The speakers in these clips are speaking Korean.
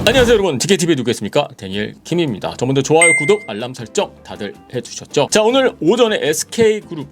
안녕하세요 여러분, DKTV 누구겠습니까? 데니엘 김입니다. 저번에 좋아요, 구독, 알람 설정 다들 해주셨죠? 자, 오늘 오전에 SK그룹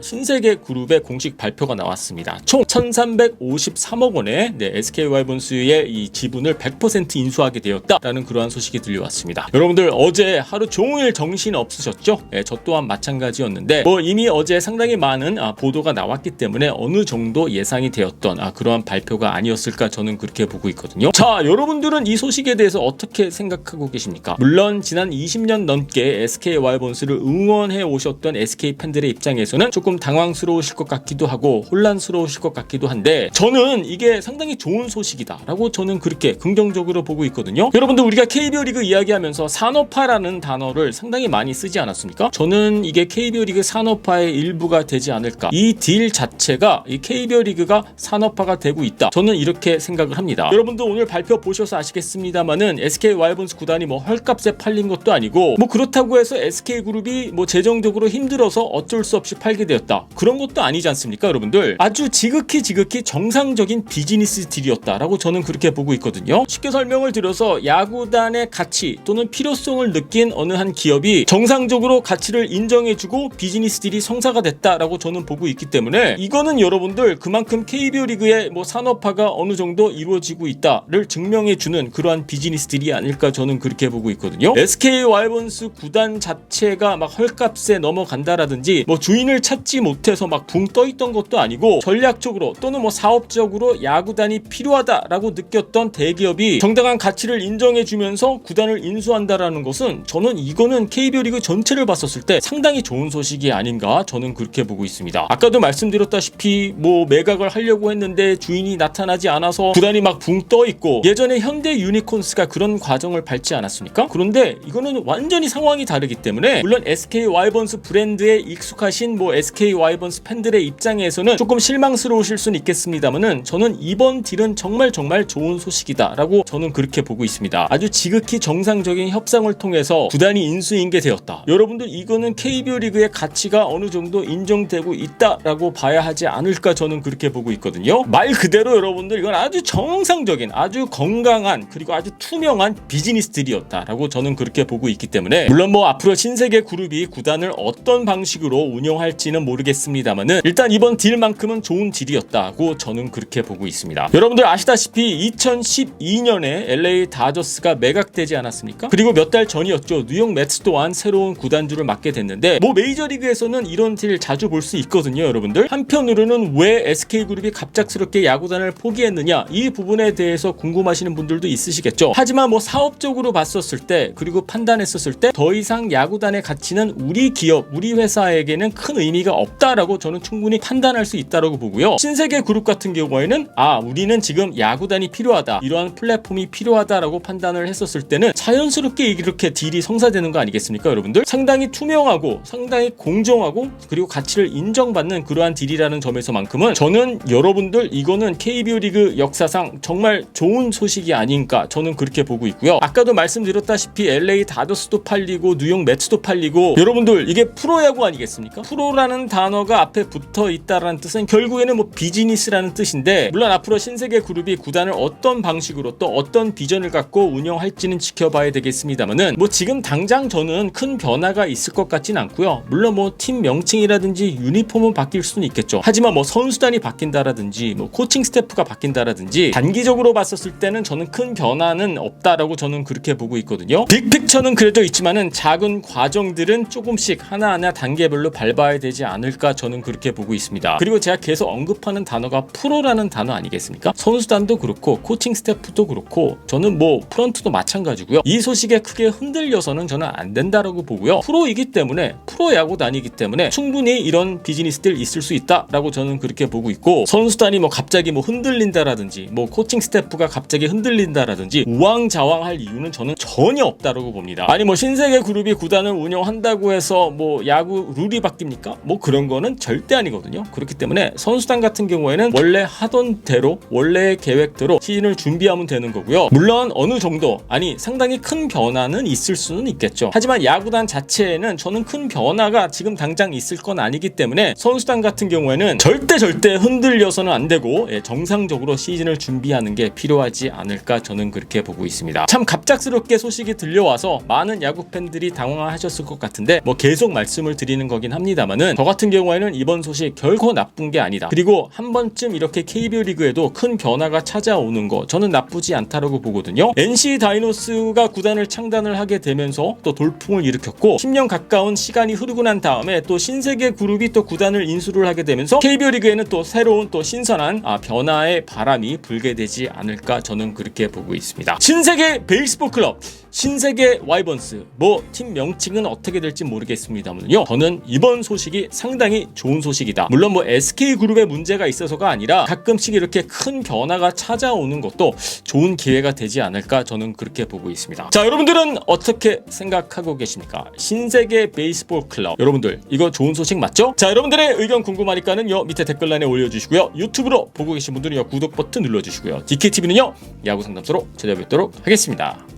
신세계그룹의 공식 발표가 나왔습니다. 총 1353억 원의 SK와이번스의 이 지분을 100% 인수하게 되었다라는 그러한 소식이 들려왔습니다. 여러분들 어제 하루 종일 정신 없으셨죠? 저 또한 마찬가지였는데 이미 어제 상당히 많은 보도가 나왔기 때문에 어느 정도 예상이 되었던 그러한 발표가 아니었을까 저는 그렇게 보고 있거든요. 자, 여러분들은 이 소식에 대해서 어떻게 생각하고 계십니까? 물론 지난 20년 넘게 SK와이번스를 응원해 오셨던 SK 팬들의 입장에서는 조금 당황스러우실 것 같기도 하고 혼란스러우실 것 같기도 한데 저는 이게 상당히 좋은 소식이다 라고 저는 그렇게 긍정적으로 보고 있거든요. 여러분들 우리가 KBO 리그 이야기하면서 산업화라는 단어를 상당히 많이 쓰지 않았습니까? 저는 이게 KBO 리그 산업화의 일부가 되지 않을까. 이 딜 자체가 이 KBO 리그가 산업화가 되고 있다. 저는 이렇게 생각을 합니다. 여러분들 오늘 발표 보셔서 아시겠습니다만은 SK와이번스 구단이 헐값에 팔린 것도 아니고 그렇다고 해서 SK그룹이 재정적으로 힘들어서 어쩔 수 없이 팔게 되었다. 그런 것도 아니지 않습니까 여러분들? 아주 지극히 정상적인 비즈니스 딜이었다라고 저는 그렇게 보고 있거든요. 쉽게 설명을 드려서 야구단의 가치 또는 필요성을 느낀 어느 한 기업이 정상적으로 가치를 인정해주고 비즈니스 딜이 성사가 됐다라고 저는 보고 있기 때문에 이거는 여러분들 그만큼 KBO 리그의 산업화가 어느 정도 이루어지고 있다를 증명해주는 그러한 비즈니스 딜이 아닐까 저는 그렇게 보고 있거든요. SK와이번스 구단 자체가 헐값에 넘어간다라든지 주인을 찾지 못해서 붕 떠있던 것도 아니고 전략적으로 또는 사업적으로 야구단이 필요하다라고 느꼈던 대기업이 정당한 가치를 인정해주면서 구단을 인수한다라는 것은 저는 이거는 KBO 리그 전체를 봤었을 때 상당히 좋은 소식이 아닌가 저는 그렇게 보고 있습니다. 아까도 말씀드렸다시피 매각을 하려고 했는데 주인이 나타나지 않아서 구단이 붕 떠있고 예전에 현대 유니콘스가 그런 과정을 밟지 않았습니까? 그런데 이거는 완전히 상황이 다르기 때문에 물론 SK와이번스 브랜드에 익숙하신 SK와이번스 팬들의 입장에서는 조금 실망스러우실 수는 있겠습니다만은 저는 이번 딜은 정말 좋은 소식이다 라고 저는 그렇게 보고 있습니다. 아주 지극히 정상적인 협상을 통해서 구단이 인수인계 되었다. 여러분들 이거는 KBO 리그의 가치가 어느 정도 인정되고 있다라고 봐야 하지 않을까 저는 그렇게 보고 있거든요. 말 그대로 여러분들 이건 아주 정상적인 아주 건강한 그리고 아주 투명한 비즈니스 딜이었다라고 저는 그렇게 보고 있기 때문에 물론 앞으로 신세계그룹이 구단을 어떤 방식으로 운영할지는 모르겠습니다만은 일단 이번 딜만큼은 좋은 딜이었다고 저는 그렇게 보고 있습니다. 여러분들 아시다시피 2012년에 LA 다저스가 매각되지 않았습니까? 그리고 몇 달 전이었죠. 뉴욕 매츠 또한 새로운 구단주를 맡게 됐는데 메이저리그에서는 이런 딜 자주 볼 수 있거든요 여러분들. 한편으로는 왜 SK그룹이 갑작스럽게 야구단을 포기했느냐 이 부분에 대해서 궁금하시는 분들도 있으시겠죠. 하지만 사업적으로 봤었을 때 그리고 판단했었을 때 더 이상 야구단의 가치는 우리 기업 우리 회사에게는 큰 의미가 없다라고 저는 충분히 판단할 수 있다고 보고요. 신세계그룹 같은 경우에는 우리는 지금 야구단이 필요하다 이러한 플랫폼이 필요하다라고 판단을 했었을 때는 자연스럽게 이렇게 딜이 성사되는 거 아니겠습니까 여러분들? 상당히 투명하고 상당히 공정하고 그리고 가치를 인정받는 그러한 딜이라는 점에서만큼은 저는 여러분들 이거는 KBO 리그 역사상 정말 좋은 소식이 아닌가 저는 그렇게 보고 있고요. 아까도 말씀드렸다시피 LA 다저스도 팔리고 뉴욕 매츠도 팔리고 여러분들 이게 프로야구 아니겠습니까? 프로라는 단어가 앞에 붙어 있다라는 뜻은 결국에는 비즈니스라는 뜻인데 물론 앞으로 신세계그룹이 구단을 어떤 방식으로 또 어떤 비전을 갖고 운영할지는 지켜봐야 되겠습니다만은 지금 당장 저는 큰 변화가 있을 것 같진 않고요. 물론 팀 명칭이라든지 유니폼은 바뀔 수는 있겠죠. 하지만 선수단이 바뀐다라든지 코칭 스태프가 바뀐다라든지 단기적으로 봤었을 때는 저는 큰 변화는 없다라고 저는 그렇게 보고 있거든요. 빅픽처는 그래도 있지만은 작은 과정들은 조금씩 하나하나 단계별로 밟아야 되지 않을까 저는 그렇게 보고 있습니다. 그리고 제가 계속 언급하는 단어가 프로라는 단어 아니겠습니까? 선수단도 그렇고 코칭 스태프도 그렇고 저는 프런트도 마찬가지고요. 이 소식에 크게 흔들려서는 저는 안 된다라고 보고요. 프로이기 때문에 프로야구단이기 때문에 충분히 이런 비즈니스들 있을 수 있다라고 저는 그렇게 보고 있고 선수단이 갑자기 흔들린다라든지 코칭 스태프가 갑자기 흔들린다라든지 우왕좌왕할 이유는 저는 전혀 없다라고 봅니다. 아니 신세계그룹이 구단을 운영한다고 해서 야구 룰이 바뀝니까? 그런 거는 절대 아니거든요. 그렇기 때문에 선수단 같은 경우에는 원래 하던 대로 원래의 계획대로 시즌을 준비하면 되는 거고요. 물론 어느 정도 상당히 큰 변화는 있을 수는 있겠죠. 하지만 야구단 자체에는 저는 큰 변화가 지금 당장 있을 건 아니기 때문에 선수단 같은 경우에는 절대 흔들려서는 안 되고 정상적으로 시즌을 준비하는 게 필요하지 않을까 저는 그렇게 보고 있습니다. 참 갑작스럽게 소식이 들려와서 많은 야구 팬들이 당황하셨을 것 같은데 뭐 계속 말씀을 드리는 거긴 합니다만은 저 같은 경우에는 이번 소식 결코 나쁜 게 아니다. 그리고 한 번쯤 이렇게 KBO 리그에도 큰 변화가 찾아오는 거 저는 나쁘지 않다라고 보거든요. NC 다이노스가 구단을 창단을 하게 되면서 또 돌풍을 일으켰고 10년 가까운 시간이 흐르고 난 다음에 또 신세계 그룹이 또 구단을 인수를 하게 되면서 KBO 리그에는 또 새로운 또 신선한 변화의 바람이 불게 되지 않을까 저는 그렇게 보고 있습니다. 신세계 베이스볼 클럽, 신세계 와이번스 뭐 팀 명칭은 어떻게 될지 모르겠습니다만요. 저는 이번 소식이 상당히 좋은 소식이다. 물론 뭐 SK그룹의 문제가 있어서가 아니라 가끔씩 이렇게 큰 변화가 찾아오는 것도 좋은 기회가 되지 않을까 저는 그렇게 보고 있습니다. 자, 여러분들은 어떻게 생각하고 계십니까? 신세계 베이스볼 클럽 여러분들 이거 좋은 소식 맞죠? 자, 여러분들의 의견 궁금하니까는요 밑에 댓글란에 올려주시고요. 유튜브로 보고 계신 분들은요 구독 버튼 눌러주시고요. DKTV는요 야구 상담소로 찾아뵙도록 하겠습니다.